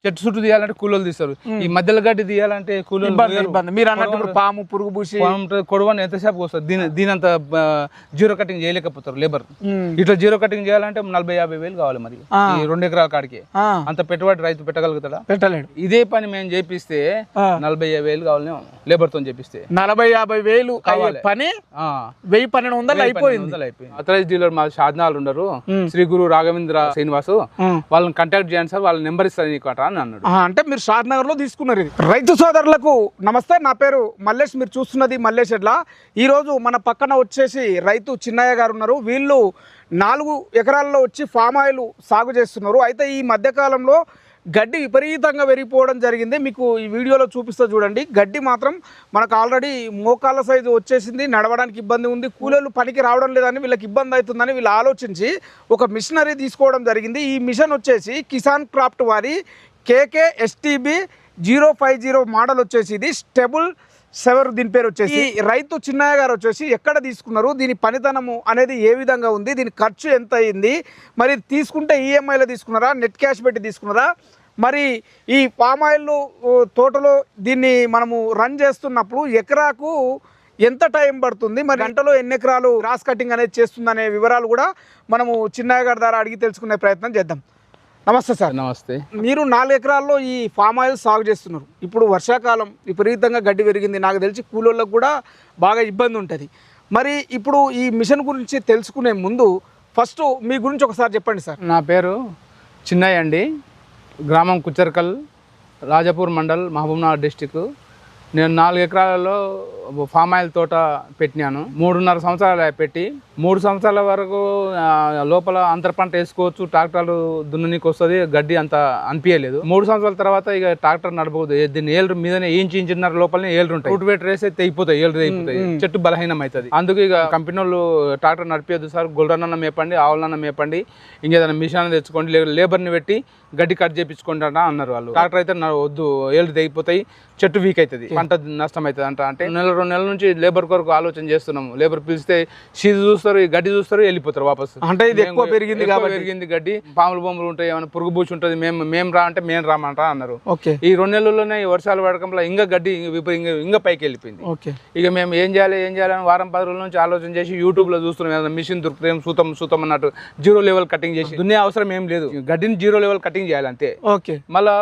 చెట్టు చుట్టూ తీయాలంటే కూలీలు తీస్తారు, ఈ మధ్యలో గడ్డి తీయాలంటే కూలీలు మీరు అన్నట్టు పాము పురుగు పూసి కొడవని ఎంతసేపు వస్తుంది, దీనంత జీరో కటింగ్ చేయలేకపోతారు లేబర్. ఇట్లా జీరో కటింగ్ చేయాలంటే 40-50 వేలు కావాలి. మరి ఈ 2 ఎకరాల కాడికి అంత పెట్టుబడి రైతు పెట్టగలుగుతాడా? పెట్టలేడు. ఇదే పని మేము చేపిస్తే 40-50 వేలు కావాలి లేబర్ తో చేపిస్తే. 40-50 వేలు పని 1000-12 వందలు అయిపోయింది. అథరైజ్ డీలర్ మా షాద్నాలు ఉండరు, శ్రీ గురు రాఘవేంద్ర శ్రీనివాసు, వాళ్ళని కాంటాక్ట్ చేయండి సార్, వాళ్ళ నెంబర్ ఇస్తారు నీకు అని అన్నాడు. అంటే మీరు షాద్నగర్ లో తీసుకున్నారు. ఇది రైతు సోదరులకు నమస్తే, నా పేరు మల్లేష్, మీరు చూస్తున్నది మల్లేష్ ఎడ్ల. ఈ రోజు మన పక్కన వచ్చేసి రైతు చిన్నయ్య గారు ఉన్నారు. వీళ్ళు 4 ఎకరాల్లో వచ్చి ఫామ్ ఆయిల్ సాగు చేస్తున్నారు. అయితే ఈ మధ్యకాలంలో గడ్డి విపరీతంగా పెరిగిపోవడం జరిగింది. మీకు ఈ వీడియోలో చూపిస్తా చూడండి. గడ్డి మాత్రం మనకు ఆల్రెడీ మోకాళ్ళ సైజు వచ్చేసింది, నడవడానికి ఇబ్బంది ఉంది, కూలీలు పనికి రావడం లేదని వీళ్ళకి ఇబ్బంది అవుతుందని వీళ్ళు ఆలోచించి ఒక మిషనరీ తీసుకోవడం జరిగింది. ఈ మిషన్ వచ్చేసి కిసాన్ క్రాఫ్ట్ వారి KKSTB 050 మోడల్ వచ్చేసి ఇది స్టెబుల్ 7 దీని పేరు వచ్చేసి. రైతు చిన్నయ్య గారు వచ్చేసి ఎక్కడ తీసుకున్నారు, దీని పనితనము అనేది ఏ విధంగా ఉంది, దీని ఖర్చు ఎంత అయింది, మరి తీసుకుంటే ఈఎంఐలో తీసుకున్నారా, నెట్ క్యాష్ పెట్టి తీసుకున్నారా, మరి ఈ పామ్ ఆయిల్ తోటలో దీన్ని మనము రన్ చేస్తున్నప్పుడు ఎకరాకు ఎంత టైం పడుతుంది, మరి గంటలో ఎన్ని ఎకరాలు గ్రాస్ కటింగ్ అనేది చేస్తుందనే వివరాలు కూడా మనము చిన్నయ్య గారి ద్వారా అడిగి తెలుసుకునే ప్రయత్నం చేద్దాం. నమస్తే సార్. నమస్తే. మీరు 4 ఎకరాల్లో ఈ ఫామ్ ఆయిల్ సాగు చేస్తున్నారు. ఇప్పుడు వర్షాకాలం విపరీతంగా గడ్డి పెరిగింది, నాకు తెలిసి కూలోళ్ళకు కూడా బాగా ఇబ్బంది ఉంటుంది. మరి ఇప్పుడు ఈ మిషన్ గురించి తెలుసుకునే ముందు ఫస్ట్ మీ గురించి ఒకసారి చెప్పండి సార్. నా పేరు చిన్నయ్య అండి, గ్రామం కుచ్చర్కల్, రాజపూర్ మండల్, మహబూబ్నగర్ డిస్టిక్. నేను 4 ఎకరాలలో ఫామ్ ఆయిల్ తోట పెట్టినాను. 3.5 సంవత్సరాలు పెట్టి 3 సంవత్సరాల వరకు లోపల అంతర పంట వేసుకోవచ్చు, ట్రాక్టర్లు దున్ననీకి వస్తుంది, గడ్డి అంత అనిపించలేదు. 3 సంవత్సరాల తర్వాత ఇక ట్రాక్టర్ నడపకూడదు, దీన్ని ఏళ్ళు మీదనే ఇంచున్నర లోపలనే ఏళ్ళు ఉంటాయి, రూట్ వెయిట్ రేస్ తెగిపోతాయి, ఏళ్ళు తెగిపోతాయి, చెట్టు బలహీనం అవుతుంది. అందుకు ఇక కంపెనీ వాళ్ళు ట్రాక్టర్ నడిపేయద్దు సార్, గొల్లరన్న మేపండి, ఆవులన్న మేపండి, ఇంకేదైనా మిషన్ తెచ్చుకోండి, లేబర్ని పెట్టి గడ్డి కట్ చేయించుకోండి అన్నారు వాళ్ళు. ట్రాక్టర్ అయితే వద్దు, ఏళ్ళు తెగిపోతాయి, చెట్టు వీక్ అవుతుంది, పంట నష్టం అవుతుంది అంటే 1-2 నెలల నుంచి లేబర్ కొరకు ఆలోచన చేస్తున్నాము. లేబర్ పిలిస్తే షీజు చూస్తారు, గడ్డి చూస్తారు, వెళ్ళిపోతారు వాపస్. అంటే ఇది ఎక్కువ పెరిగింది గడ్డి, పాములు బొమ్మలు ఉంటాయి, ఏమైనా పురుగు బూచి ఉంటుంది, మేము రా అంటే మేము రామంటా అన్నారు. ఈ 2 నెలల్లోనే వర్షాలు పడకంలో ఇంకా గడ్డి ఇంకా పైకి వెళ్ళిపోయింది. ఇక మేము ఏం చేయాలి అని వారం 10 రోజుల నుంచి ఆలోచన చేసి యూట్యూబ్ లో చూస్తున్నాం, ఏదైనా మిషన్ దొరుకుతాం, సూతం అన్నట్టు 0 లెవెల్ కటింగ్ చేసి దున్నే అవసరం ఏం లేదు, గడ్డిని 0 లెవెల్ కటింగ్ చేయాలి అంతే. మళ్ళా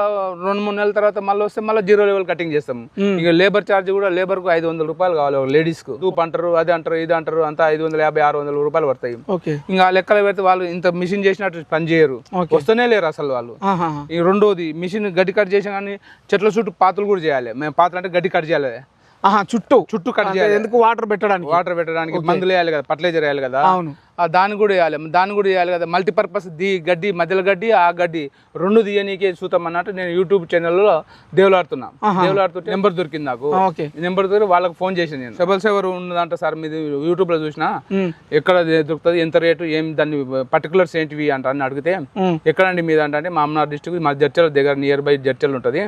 2-3 నెలల తర్వాత మళ్ళీ వస్తే మళ్ళీ 0 లెవెల్ కటింగ్ చేస్తాము. ఇక లేబర్ ఛార్జ్ కూడా లేబర్ కు 500 రూపాయలు కావాలి లేడీస్ కు. తూపు అంటారు, అది అంటారు, ఇది అంటారు, అంతా 550-600 రూపాయలు పడతాయి. ఇంకా లెక్కలు పెడితే వాళ్ళు ఇంత మిషన్ చేసినట్టు పని చేయరు, వస్తూనే లేరు అసలు వాళ్ళు. ఈ రెండోది మిషన్ గడ్డి కట్ చేసాం కానీ చెట్ల చుట్టూ పాతులు కూడా చేయాలి. మేము పాతులు అంటే గడ్డి కట్ చేయాలి, చుట్టూ కట్ చేయాలి. ఎందుకు? వాటర్ పెట్టడానికి మందులు వేయాలి కదా, ఫర్టిలైజర్ వేయాలి కదా, దాన్ని కూడా వేయాలి కదా. మల్టీపర్పస్ గడ్డి, మధ్యలో గడ్డి, ఆ గడ్డి 2 తీయనీకే చూద్దాం అన్నట్టు నేను యూట్యూబ్ ఛానల్లో దేవులాడుతున్నా. నెంబర్ దొరికింది నాకు, నెంబర్ దొరికి వాళ్ళకి ఫోన్ చేసి నేను డబల్ సేవర్ ఉన్నదంట సార్, మీది యూట్యూబ్ లో చూసినా, ఎక్కడ దొరుకుతుంది, ఎంత రేటు, ఏం దాన్ని పర్టికులర్స్ ఏంటివి అని అడిగితే, ఎక్కడండి మీద అంటే మామనార్ డిస్ట్రిక్ట్, మా జడ్చల్ దగ్గర నియర్ బై జడ్చల్ ఉంటది,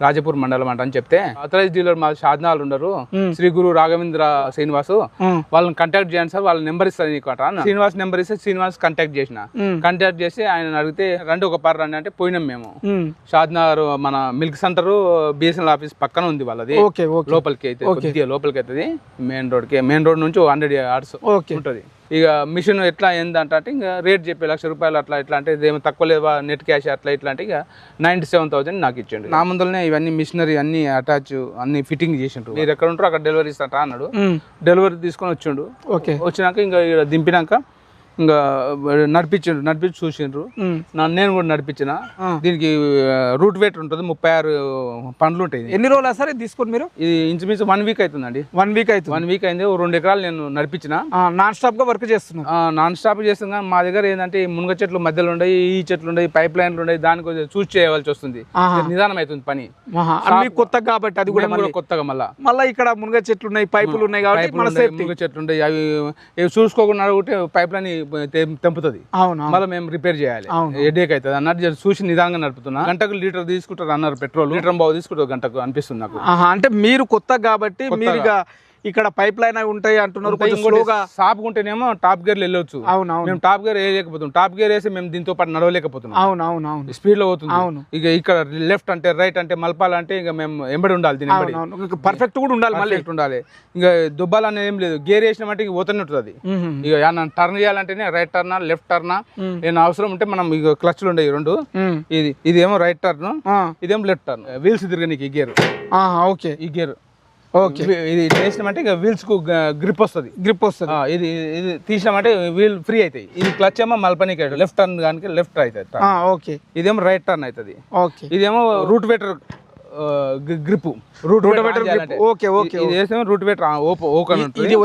రాజపూర్ మండలం అంట అని చెప్తే, అథరైజ్ డీలర్ మా షాద్నాలు ఉండరు, శ్రీ గురు రాఘవేంద్ర శ్రీనివాసు, వాళ్ళని కాంటాక్ట్ చేయండి సార్, వాళ్ళ నెంబర్ ఇస్తారు నీకు అట. శ్రీనివాస్ నెంబర్ ఇస్తే శ్రీనివాస్ కాంటాక్ట్ చేసి ఆయన అడిగితే రండి ఒకపారి రండి అంటే పోయినాం. మేము షాద్నగర్ మన మిల్క్ సెంటర్ బిఎస్ఎన్ఎల్ ఆఫీస్ పక్కన ఉంది వాళ్ళది, లోపలికి అయితే కొద్దిగా లోపలికి అవుతుంది, మెయిన్ రోడ్ నుంచి 100 yards ఉంటుంది. ఇక మిషన్ ఎట్లా ఏందంటే ఇంకా రేట్ చెప్పి 1,00,000 రూపాయలు అట్లా ఇట్లా అంటే ఏమో తక్కువ లేవా, నెట్ క్యాష్ అట్లా ఇట్లా అంటే ఇక 97,000 నాకు ఇచ్చిండు. నా ముందరనే ఇవన్నీ మిషనరీ అన్ని అటాచ్ అన్ని ఫిట్టింగ్ చేసిండ్రు, మీరు ఎక్కడ ఉంటారో అక్కడ డెలివరీ ఇస్తారా అన్నాడు. డెలివరీ తీసుకొని వచ్చిండు. వచ్చినాక ఇంకా దింపినాక ఇంకా నడిపించి చూసిండ్రు, నేను కూడా నడిపించిన. దీనికి రూట్ వెయిట్ ఉంటుంది, 36 పండ్లు ఉంటాయి. ఎన్ని రోజులు సార్ తీసుకుని మీరు? ఇది ఇంచుమించు 1 వీక్ అవుతుందండి. 1 వీక్ అయింది. 2 ఎకరాలు నేను నడిపించిన. నాన్ స్టాప్ గా వర్క్ చేస్తున్నాను. నాన్ స్టాప్ చేస్తాను కానీ మా దగ్గర ఏంటంటే మునగ చెట్లు మధ్యలో ఉన్నాయి, ఈ చెట్లు ఉన్నాయి, పైప్ లైన్లు ఉన్నాయి, దానికి చూస్ చేయవలసి వస్తుంది, నిదానం అవుతుంది పని. కొత్త కాబట్టి అది కూడా కొత్తగా మళ్ళీ ఇక్కడ మునగ చెట్లు ఉన్నాయి, పైపులు ఉన్నాయి కాబట్టి మునగ చెట్లు ఉన్నాయి, అవి చూసుకోకుండా అడిగితే పైప్ లైన్ తెంపుతుంది, మళ్ళీ మేము రిపేర్ చేయాలి, హెడేక్ అవుతుంది అన్నట్టు చూసి నిదానంగా నడుపుతున్నా. గంటకు లీటర్ తీసుకుంటారు అన్నారు, పెట్రోల్ లీటర్ బాగు తీసుకుంటారు గంటకు అనిపిస్తుంది నాకు. అంటే మీరు కొత్త కాబట్టి మీరు ఇక్కడ పైప్ లైన్ అవి ఉంటాయి అంటున్నారు, కొంచెం స్లోగా షాప్ ఉంటేనేమో టాప్ గేర్ వెళ్ళొచ్చు. అవునవును, మేము టాప్ గేర్ వేయలేకపోతున్నాం. టాప్ గేర్ వేసి మేము దీంతో పాటు నడవలేకపోతున్నాం. అవునవును, స్పీడ్ లో పోతుంది. అవును, ఇక ఇక్కడ లెఫ్ట్ అంటే రైట్ అంటే మలపాలంటే ఇక మేము ఎంబడి ఉండాలి, దీని ఎంబడి పర్ఫెక్ట్ కూడా ఉండాలి, మళ్ళీ ఉండాలి. ఇంకా దుబ్బాలు అనేది ఏం లేదు, గేర్ వేసినామంటే ఇక పోతూనే ఉంటుంది. ఇక టర్న్ చేయాలంటేనే రైట్ టర్నా లెఫ్ట్ టర్నా, నేను అవసరం ఉంటే మనం ఇక క్లచ్లు ఉండేవి రెండు. ఇదేమో రైట్ టర్న్, ఇదేమో లెఫ్ట్ టర్న్. వీల్స్ తిరగనికి గేర్. ఓకే, ఈ గేర్ ఓకే. ఇది వేసినామంటే ఇక వీల్స్ కు గ్రిప్ వస్తుంది. ఇది ఇది తీసినామంటే వీల్ ఫ్రీ అవుతాయి. ఇది క్లచ్ ఏమో మల్పనికి లెఫ్ట్ టర్న్ కానీ లెఫ్ట్ అవుతుంది. ఓకే, ఇదేమో రైట్ టర్న్ అవుతుంది. ఓకే, ఇదేమో రూట్ వేటర్ గ్రిప్. రూట్ వేటర్ ఓపెన్ ఉంటుంది. ఇది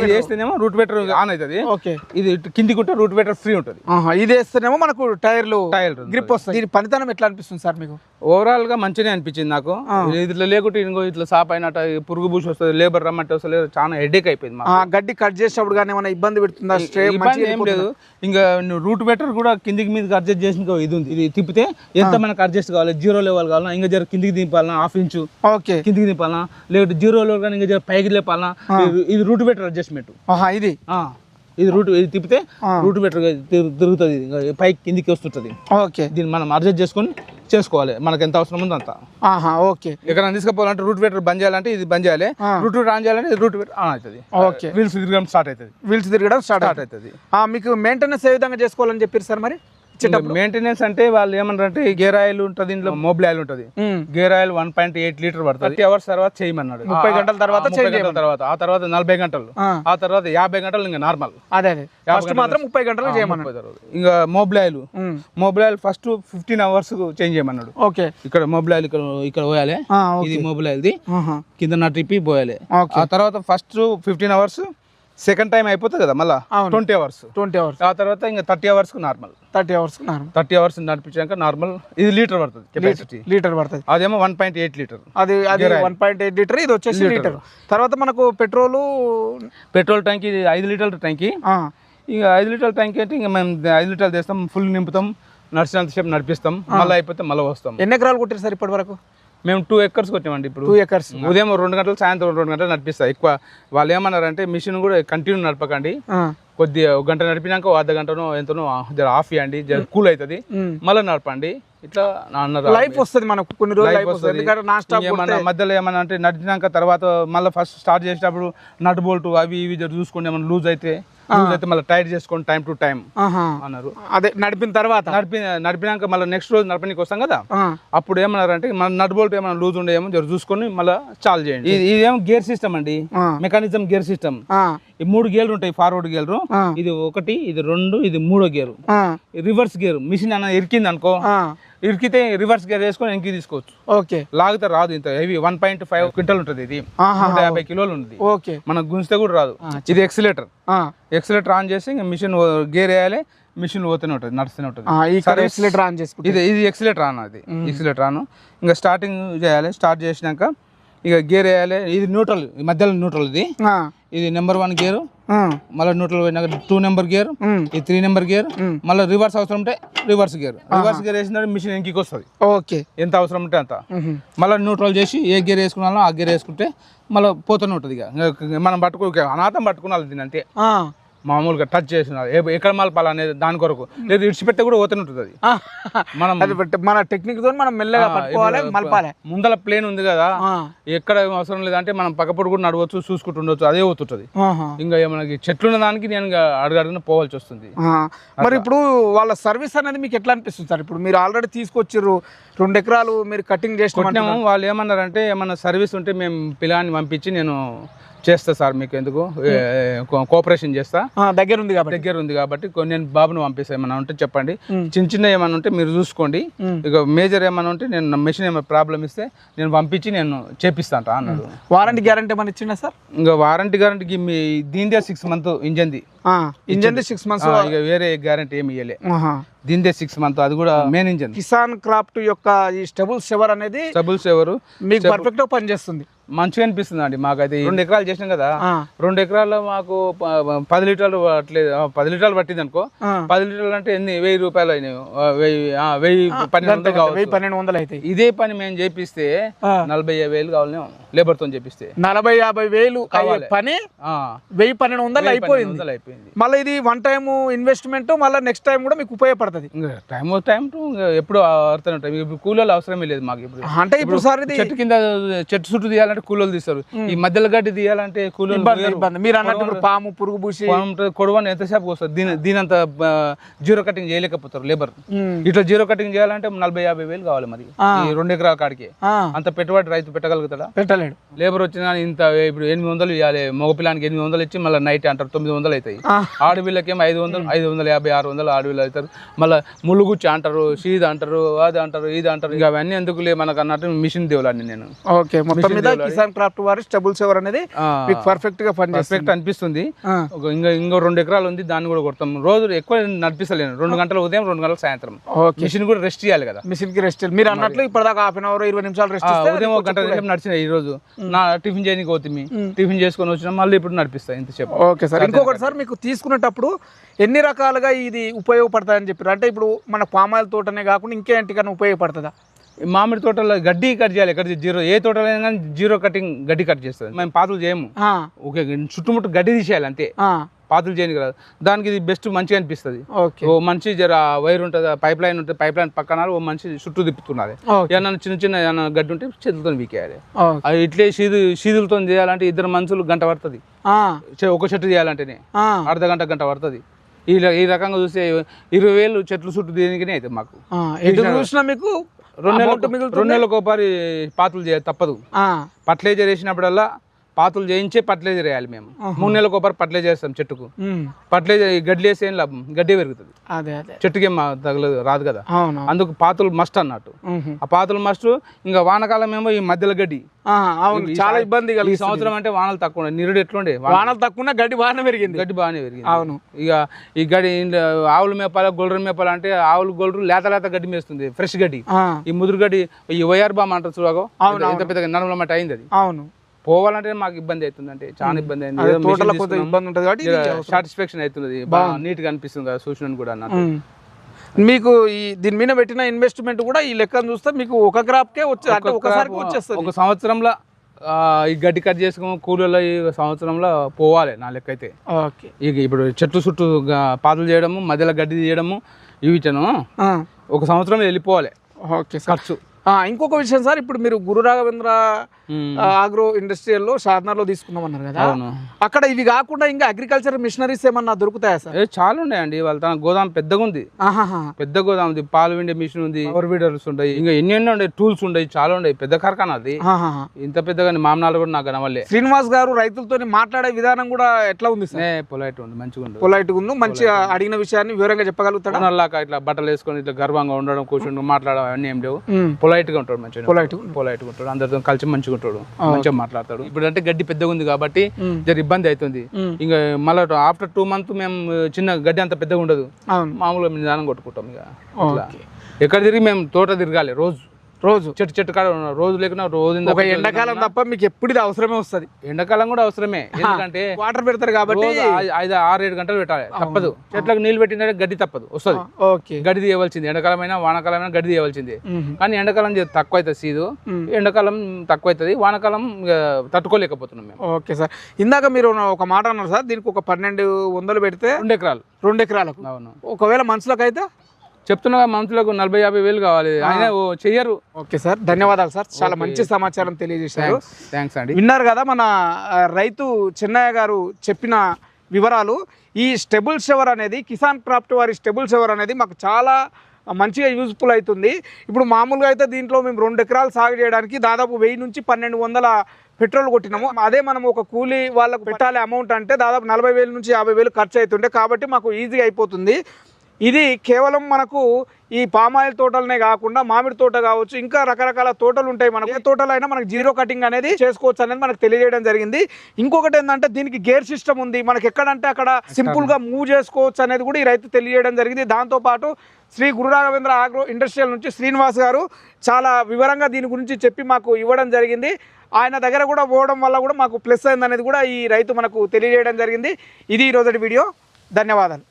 వేస్తేనేమో రూట్ వేటర్ ఆన్ అవుతుంది. ఓకే, ఇది కిందికి ఉంటే రూట్ వేటర్ ఫ్రీ ఉంటుంది. ఇది వేస్తేనేమో మనకు టైర్ గ్రిప్ వస్తుంది. దీని పనితనం ఎట్లా అనిపిస్తుంది సార్ మీకు? ఓవరాల్ గా మంచిగా అనిపించింది నాకు. ఇట్లా లేకుంటే ఇంకో ఇట్లా సాప్ అయినట్టు పురుగు పూసి వస్తుంది, లేబర్ రమ్మంటే వస్తుంది, చాలా హెడేక్ అయిపోయింది. గడ్డి కట్ చేసేటప్పుడు కానీ ఏమైనా ఇబ్బంది పెడుతుందా? ఏం లేదు. ఇంకా రూట్ వేటర్ కూడా కిందికి మీదకి అడ్జస్ట్ చేసి ఇది ఉంది. ఇది తిప్పితే ఎంత మనకు అడ్జస్ట్ కావాలి, 0 లెవెల్ కావాలన్నా ఇంకా జర కిందికి దింపాలన్నా, 1/2 ఇంచు కిందికి దింపాలన్నా, లేకపోతే 0 లెవెల్ కానీ ఇంకా జర పైకి లేపాలన్నా, ఇది రూట్ వేటర్ అడ్జస్ట్మెంట్. ఇది రూట్ ఇది తిప్పితే రూట్ వేటర్ తిరుగుతుంది, పైకి కిందికి వస్తుంటది. ఓకే, దీన్ని మనం అడ్జస్ట్ చేసుకొని చేసుకోవాలి, మనకు ఎంత అవసరం ఉందో అంత. ఓకే, ఎక్కడ తీసుకుపోవాలంటే రూట్ వేటర్ బంద్ చేయాలంటే ఇది బంద్ చేయాలి, రూట్ వేటర్ ఆన్ చేయాలంటే రూట్ వేటర్ ఆన్ అవుతుంది. ఓకే, వీల్స్ తిరగడం స్టార్ట్ అవుతుంది. మీకు మెయింటెనెన్స్ ఏ విధంగా చేసుకోవాలని చెప్పారు సార్? మరి మెయింటెనెన్స్ అంటే వాళ్ళు ఏమన్నారంటే గేర్ ఆయిల్ ఉంటుంది, ఇంట్లో మొబైల్ ఆయిల్ ఉంటుంది. గేర్ ఆయిల్ 1.8 లీటర్ పడుతుంది. 30 hours తర్వాత చేయమన్నాడు. 30 గంటల తర్వాత ఆ తర్వాత 40 గంటలు, ఆ తర్వాత 50 గంటలు ఇంకా నార్మల్. అదే మాత్రం 30 గంటలు చేయమన్నాడు. ఇంకా mobile oil first 15 hours change చేయమన్నాడు. ఓకే, ఇక్కడ మొబైల్ ఆయిల్ ఇక్కడ పోయాలి. ఇది మొబైల్ ఆయిల్ది కింద నట్టిప్పి పోయాలి. ఆ తర్వాత ఫస్ట్ 15 hours, సెకండ్ టైం అయిపోతుంది కదా, మళ్ళీ 20 hours. ఆ తర్వాత ఇంకా 30 hours నార్మల్. 30 hours నడిపించాక నార్మల్. ఇది లీటర్ పడుతుంది, కెపాసిటీ లీటర్ పడుతుంది. అదేమో 1.8 లీటర్. అది 1.8 లీటర్, ఇది వచ్చేసి లీటర్. తర్వాత మనకు పెట్రోల్ ట్యాంక్, ఇది 5 లీటర్ల ట్యాంక్. ఇక 5 లీటర్ల ట్యాంక్ అంటే ఇంకా మేము 5 లీటర్లు తెస్తాం, ఫుల్ నింపుతాం, నడిచినంత సేపు నడిపిస్తాం, మళ్ళీ అయిపోతే మళ్ళీ వస్తాం. ఎన్ని ఎకరాలు కొట్టారు సార్ ఇప్పటి వరకు? మేము 2 acres కొట్టామండి. ఇప్పుడు 2 acres. ఉదయం 2 గంటలు, సాయంత్రం 2 గంటలు నడిపిస్తాయి. ఎక్కువ వాళ్ళు ఏమన్నారంటే మిషన్ కూడా కంటిన్యూ నడపకండి, కొద్దిగా 1 గంట నడిపినాక 1/2 గంటనో ఎంతనో జర ఆఫ్ చేయండి, జర కూల్ అవుతుంది, మళ్ళీ నడపండి. ఇట్లా అన్నారు. లైఫ్ వస్తుంది మనకు, కొన్ని రోజులు మధ్యలో ఏమన్నా అంటే నడిచినాక తర్వాత మళ్ళీ ఫస్ట్ స్టార్ట్ చేసేటప్పుడు నట్ బోల్ట్ అవి ఇవి చూసుకోండి, ఏమన్నా లూజ్ అయితే మళ్ళీ టైట్ చేసుకోండి టైం టు టైం అన్నారు. అదే నడిపిన తర్వాత నడిపినాక మళ్ళీ నెక్స్ట్ రోజు నడపనికి వస్తాం కదా, అప్పుడు ఏమన్నారు అంటే మన నట్ బోల్ట్ ఏమైనా లూజ్ ఉండేమో జర చూసుకొని మళ్ళీ చాలు చేయండి. ఇదేమో గేర్ సిస్టమ్ అండి, మెకానిజం గేర్ సిస్టమ్. ఈ 3 గేర్లు ఉంటాయి, ఫార్వర్డ్ గేర్లు. ఇది 1, ఇది 2, ఇది 3వ గేరు. రివర్స్ గేర్ మిషన్ అన్న ఇరికింది అనుకో, ఇరికితే రివర్స్ గేర్ వేసుకొని వెనక్కి తీసుకోవచ్చు. ఓకే, లాగితే రాదు. ఇంత హెవీ 1.5 క్వింటల్ ఉంటుంది, ఇది 150 కిలోలు ఉంది. ఓకే, మనకు గుంజితే కూడా రాదు. ఇది ఎక్సిలేటర్ ఆన్ చేసి మిషన్ గేర్ వేయాలి, మిషన్ పోతూనే ఉంటుంది, నడుస్తూనే ఉంటుంది. ఇది ఎక్సిలేటర్ ఆన్, అది ఎక్సిలేటర్ ఆన్. ఇంకా స్టార్టింగ్ చేయాలి. స్టార్ట్ చేసినాక ఇక గేర్ వేయాలి. ఇది న్యూట్రల్, మధ్యలో న్యూట్రల్. ఇది నెంబర్ 1 గేరు, మళ్ళీ న్యూట్రల్ పోయినాక 2 నెంబర్ గేర్, ఇది 3 నెంబర్ గేర్, మళ్ళీ రివర్స్ అవసరం ఉంటే రివర్స్ గేర్ వేసిన మిషన్ వెనక్కి వస్తుంది. ఓకే, ఎంత అవసరం ఉంటే అంత. మళ్ళీ న్యూట్రల్ చేసి ఏ గేర్ వేసుకున్నాలో ఆ గేర్ వేసుకుంటే మళ్ళీ పోతూనే ఉంటుంది. ఇక మనం అనాథం పట్టుకున్నాలి దీని, అంతే. మామూలుగా టచ్ చేసినారు ఎక్కడ మలపాలి అనేది దాని కొరకు, లేదు ఇడిచిపెట్టే కూడా పోతూనే ఉంటుంది. అది మనం మన టెక్నిక్ తో మనం మెల్లగా పట్టుకోవాలి, మలపాలి. ముందల ప్లేన్ ఉంది కదా, ఎక్కడ అవసరం లేదంటే మనం పక్కపొడి కూడా నడవచ్చు, చూసుకుంటూ ఉండొచ్చు, అదే పోతుంటది. ఇంకా మనకి చెట్లు ఉన్న దానికి నేను అడుగడుగున పోవాల్సి వస్తుంది. మరి ఇప్పుడు వాళ్ళ సర్వీస్ అనేది మీకు ఎట్లా అనిపిస్తుంది సార్? ఇప్పుడు మీరు ఆల్రెడీ తీసుకొచ్చారు, 2 ఎకరాలు మీరు కటింగ్ చేసినాము. వాళ్ళు ఏమన్నారంటే ఏమన్నా సర్వీస్ ఉంటే మేము పిల్లాన్ని పంపించి నేను చేస్తా సార్, మీకు ఎందుకు కోఆపరేషన్ చేస్తా, దగ్గర ఉంది కాబట్టి నేను బాబును పంపిస్తా. ఏమన్నా ఉంటే చెప్పండి, చిన్న ఏమన్నా ఉంటే మీరు చూసుకోండి, ఇక మేజర్ ఏమన్నా ఉంటే నేను మెషిన్ ఏమైనా ప్రాబ్లం ఇస్తే నేను పంపించి నేను చేపిస్తాను అన్నాడు. వారంటీ గ్యారంటీ ఏమైనా ఇచ్చిందా సార్? ఇంకా వారంటీ గ్యారంటీకి దీనిదే 6 months ఇంజన్ది 6 months, ఇక వేరే గ్యారంటీ ఏమి ఇవ్వలే. దీందే 6 months, అది కూడా మెయిన్ ఇంజన్. కిసాన్ క్రాఫ్ట్ యొక్క ఈ స్టెబుల్ షవర్ అనేది స్టెబుల్స్ ఎవరు మీకు పర్ఫెక్ట్ గా పనిచేస్తుంది. మంచిగా అనిపిస్తుంది అండి మాకైతే. 2 ఎకరాలు చేసినాం కదా, 2 ఎకరాల్లో మాకు 10 లీటర్లు పట్టలేదు. 10 లీటర్లు పట్టింది అనుకో, 10 లీటర్లు అంటే ఎన్ని 1000 రూపాయలు అయినాయి, 1000-1200 కావచ్చు. 1200 అయితే ఇదే పని మేము చేపిస్తే 40,000 కావాలి లేబర్ తో చేపిస్తే. 40,000-50,000 కావాలి పని 1000-1200 అయిపోయింది. మళ్ళీ ఇది వన్ టైం ఇన్వెస్ట్మెంట్, మళ్ళీ నెక్స్ట్ టైం కూడా మీకు ఉపయోగపడుతుంది. టైం టు ఎప్పుడు ఆడుతూనే ఉంటాయి. ఇప్పుడు కూలీలు అవసరమే లేదు మాకు. ఇప్పుడు అంటే ఇప్పుడు సార్ ఇది చెట్టు కింద చెట్టు చుట్టూ తీయాలంటే కూలీలు తీస్తారు, ఈ మధ్యలో గడ్డి తీయాలంటే కూలీలు ఇబ్బంది. మీరు అన్నట్టు పాము పురుగు పూసి కొడవని ఎంతసేపు వస్తుంది, దీనంత జీరో కటింగ్ చేయలేకపోతారు లేబర్. ఇట్లా జీరో కటింగ్ చేయాలంటే 40,000-50,000 కావాలి మరి ఈ 2 ఎకరాల కాడికి. అంత పెట్టుబడి రైతు పెట్టగలుగుతాడా? పెట్టలేడు. లేబర్ వచ్చినా ఇంత ఇప్పుడు 800 ఇవ్వాలి, మగపిల్లానికి 800 ఇచ్చి మళ్ళీ నైట్ అంటారు 900 అవుతాయి. ఆడపిల్లకేమో 500, 550, 600 ఆడపిల్లలు అవుతారు. మళ్ళీ ముళ్ళుగుచ్చి అంటారు, సీద అంటారు, అది అంటారు, ఇది అంటారు. ఇక అవన్నీ ఎందుకులే మనకు అన్నట్టు మిషన్ దేవులాన్ని నేను. ఓకే, మొత్తం మీద కిసాన్ క్రాఫ్ట్ వారి స్టెబుల్ షవర్ అనేది మీకు పర్ఫెక్ట్ గా పర్ఫెక్ట్ అనిపిస్తుంది. ఇంకో 2 ఎకరాలు ఉంది, దాన్ని కూడా కొడతాం. రోజు ఎక్కువ నడిపిస్తలేను, 2 గంటల ఉదయం, 2 గంటల సాయంత్రం. మిషన్ కూడా రెస్ట్ చేయాలి కదా. మిషన్ కి రెస్ట్. మీరు అన్నట్లు ఇప్పటిదాకా హాఫ్ అన్ అవర్ 20 నిమిషాలు రెస్ట్. ఉదయం 1 గంట సేపు నడిచిన ఈ రోజు. నా టిఫిన్ చేయడానికి పోతుంది, టిఫిన్ చేసుకొని వచ్చిన మళ్ళీ ఇప్పుడు నడిపిస్తా ఇంతసేపు. ఓకే సార్, ఇంకొకటి సార్, మీకు తీసుకునేటప్పుడు ఎన్ని రకాలుగా ఇది ఉపయోగపడుతుందని చెప్పారు? అంటే ఇప్పుడు మన పామాయిల్ తోటనే కాకుండా ఇంకేంటికన్నా ఉపయోగపడుతుందా? మామిడి తోటలో గడ్డి కట్ చేయాలి. ఎక్కడ జీరో, ఏ తోటలో అయినా కానీ జీరో కటింగ్ గడ్డి కట్ చేస్తుంది. మేము పాతులు చేయము, ఓకే, చుట్టుముట్టు గడ్డి తీసేయాలి అంతే, పాతులు చేయడానికి రాదు. దానికి ఇది బెస్ట్, మంచిగా అనిపిస్తుంది. ఓ మంచి జర వైర్ ఉంటుంది, పైప్ లైన్ ఉంటుంది, పైప్ లైన్ పక్కన ఓ మంచి చుట్టూ తిప్పుతున్నది. ఏమన్నా చిన్న ఏమన్నా గడ్డి ఉంటే చేతులతో వీకేయాలి. అది ఇట్లే సీదులతో చేయాలంటే 2 మనుషులు గంట పడుతుంది. ఒక చెట్టు చేయాలంటేనే అర్ధ గంట పడుతుంది. ఈ రకంగా చూస్తే 20,000 చెట్లు చుట్టూ దీనికినే అవుతుంది మాకు. చూసినా మీకు 2 నెలలకు ఒకసారి పాతులు చేయాలి, తప్పదు. ఫర్టిలైజర్ వేసినప్పుడల్లా పాతులు చేయించే ఫర్టిలైజర్ వేయాలి మేము. 3 నెలలకు ఒకసారి ఫర్టిలైజర్ చేస్తాం చెట్టుకు. ఫర్టిలైజర్ గడ్డి వేస్తే ఏం లాభం, గడ్డి పెరుగుతుంది, చెట్టుకేం తగలదు, రాదు కదా. అందుకు పాతులు మస్ట్ అన్నట్టు. ఆ పాతులు మస్ట్. ఇంకా వానకాలం ఏమో ఈ మధ్యలో గడ్డి చాలా ఇబ్బంది. ఈ సంవత్సరం అంటే వానలు తక్కువ, నిరుడు ఎట్లుండే, వానలు తక్కువ, గడ్డి బాగానే పెరిగింది. గడ్డి బాగానే పెరిగింది. అవును. ఇక ఈ గడ్డి ఆవులు మేపాలి, గొర్రెలు మేపాలి అంటే ఆవులు గొర్రెలు లేత గడ్డి మేస్తుంది, ఫ్రెష్ గడ్డి. ఈ ముదురు గడ్డి, ఈ వైఆర్ బామ్ అంటారు చూడగో, ఇంత పెద్దగా నడుముల మట్టి అయింది. అది అవును, పోవాలంటే మాకు ఇబ్బంది అవుతుంది, అంటే చాలా ఇబ్బంది అయింది. సాటిస్ఫాక్షన్ అవుతుంది, బాగా నీట్ గా అనిపిస్తుంది కదా చూసినాను కూడా నాకు. మీకు ఈ దీని మీద పెట్టిన ఇన్వెస్ట్మెంట్ కూడా ఈ లెక్కను చూస్తే మీకు ఒక క్రాప్కే వచ్చేస్తుంది. ఒక సంవత్సరంలో ఈ గడ్డి కట్ చేసుకుని కూలీలో ఈ సంవత్సరంలో పోవాలి నా లెక్క అయితే. ఓకే, ఇక ఇప్పుడు చెట్టు చుట్టూ పాతులు చేయడము, మధ్యలో గడ్డి తీయడము, ఇవిటను ఒక సంవత్సరం వెళ్ళిపోవాలి. ఓకే, ఖర్చు. ఇంకొక విషయం సార్, ఇప్పుడు మీరు గురు రాఘవేంద్ర ఆగ్రో ఇండస్ట్రియల్లో షాద్నగర్లో తీసుకున్నామన్నారు కదా, అక్కడ ఇవి కాకుండా ఇంకా అగ్రికల్చర్ మిషనరీస్ ఏమన్నా దొరుకుతాయా సార్? చాలా ఉన్నాయండి. వాళ్ళ తన గోదాం పెద్దగా ఉంది, పెద్ద గోదాం ఉంది, పాలు విండే మిషన్ ఉంది, పవర్ వీడర్స్ ఉంటాయి, ఇంకా ఎన్నెన్నో ఉండే టూల్స్ ఉంటాయి, చాలా ఉన్నాయి. పెద్ద కార్ఖానా అది, ఇంత పెద్దగా మామనాలు కూడా నాకు కనవల్లే. శ్రీనివాస్ గారు రైతులతో మాట్లాడే విధానం కూడా ఎట్లా ఉంది సార్? పొలైట్ ఉంది, మంచిగా ఉంది, పొలైట్ ఉంది, మంచిగా అడిగిన విషయాన్ని వివరంగా చెప్పగలుగుతాడు. అలాగా ఇట్లా బట్టలు వేసుకొని ఇట్లా గర్వంగా ఉండడం, కూర్చొని మాట్లాడడం అన్నీ ఏం లేవు. పొలైట్ గా ఉంటాడు, మంచిగా పొలైట్ గా ఉంటాడు, అందరితో కలిసి మంచిగా ఉంటాడు, మంచిగా మాట్లాడతాడు. ఇప్పుడు అంటే గడ్డి పెద్దగా ఉంది కాబట్టి జర ఇబ్బంది అవుతుంది. ఇంకా మళ్ళీ ఆఫ్టర్ 2 months మేము చిన్న గడ్డి అంత పెద్దగా ఉండదు, మామూలుగా నిదానం కొట్టుకుంటాం. ఇక ఎక్కడ తిరిగి మేము తోట తిరగాలి, రోజు చెట్టు కాడ రోజు లేకున్నా రోజు. ఎండాకాలం తప్ప మీకు ఎప్పుడు ఇది అవసరమే వస్తుంది. ఎండాకాలం కూడా అవసరమే, ఎందుకంటే వాటర్ పెడతారు కాబట్టి 5-6-7 గంటలు పెట్టాలి, తప్పదు. చెట్లకు నీళ్ళు పెట్టిన గడ్డి తప్పదు, వస్తుంది. గడ్డి తీయవలసింది, ఎండాకాలమైనా వానాకాలమైనా గడ్డి తీయవలసింది. కానీ ఎండాకాలం తక్కువ అవుతుంది సీదు, ఎండాకాలం తక్కువ అవుతుంది, వానాకాలం తట్టుకోలేకపోతున్నాం మేము. ఓకే సార్, ఇందాక మీరు ఒక మాట అన్నారు సార్, దీనికి ఒక 1200 పెడితే 2 ఎకరాలకు. అవును, ఒకవేళ మనుషులకు అయితే చెప్తున్నా మనుషులకు 40,000-50,000 కావాలి, ఆయన చెయ్యరు. ఓకే సార్, ధన్యవాదాలు సార్, చాలా మంచి సమాచారం తెలియజేశారు. థ్యాంక్స్ అండి. విన్నారు కదా మన రైతు చిన్నయ్య గారు చెప్పిన వివరాలు. ఈ స్టెబుల్ షవర్ అనేది, కిసాన్ క్రాఫ్ట్ వారి స్టెబుల్ షవర్ అనేది మాకు చాలా మంచిగా యూజ్ఫుల్ అవుతుంది. ఇప్పుడు మామూలుగా అయితే దీంట్లో మేము 2 ఎకరాలు సాగు చేయడానికి దాదాపు 1000 నుంచి 1200 పెట్రోల్ కొట్టినాము. అదే మనం ఒక కూలీ వాళ్ళకు పెట్టాలి అమౌంట్ అంటే దాదాపు 40,000 నుంచి 50,000 ఖర్చు అవుతుండే, కాబట్టి మాకు ఈజీగా అయిపోతుంది. ఇది కేవలం మనకు ఈ పామాయిల్ తోటలనే కాకుండా మామిడి తోట కావచ్చు, ఇంకా రకరకాల తోటలు ఉంటాయి. మనకు ఏ తోటలో అయినా మనకు జీరో కటింగ్ అనేది చేసుకోవచ్చు అనేది మనకు తెలియజేయడం జరిగింది. ఇంకొకటి ఏంటంటే దీనికి గేర్ సిస్టమ్ ఉంది, మనకి ఎక్కడంటే అక్కడ సింపుల్ గా మూవ్ చేసుకోవచ్చు అనేది కూడా ఈ రైతు తెలియజేయడం జరిగింది. దాంతో పాటు శ్రీ గురు రాఘవేంద్ర ఆగ్రో ఇండస్ట్రియల్ నుంచి శ్రీనివాస్ గారు చాలా వివరంగా దీని గురించి చెప్పి మాకు ఇవ్వడం జరిగింది. ఆయన దగ్గర కూడా పోవడం వల్ల కూడా మాకు ప్లస్ అయింది అనేది కూడా ఈ రైతు మనకు తెలియజేయడం జరిగింది. ఇది ఈరోజు వీడియో. ధన్యవాదాలు.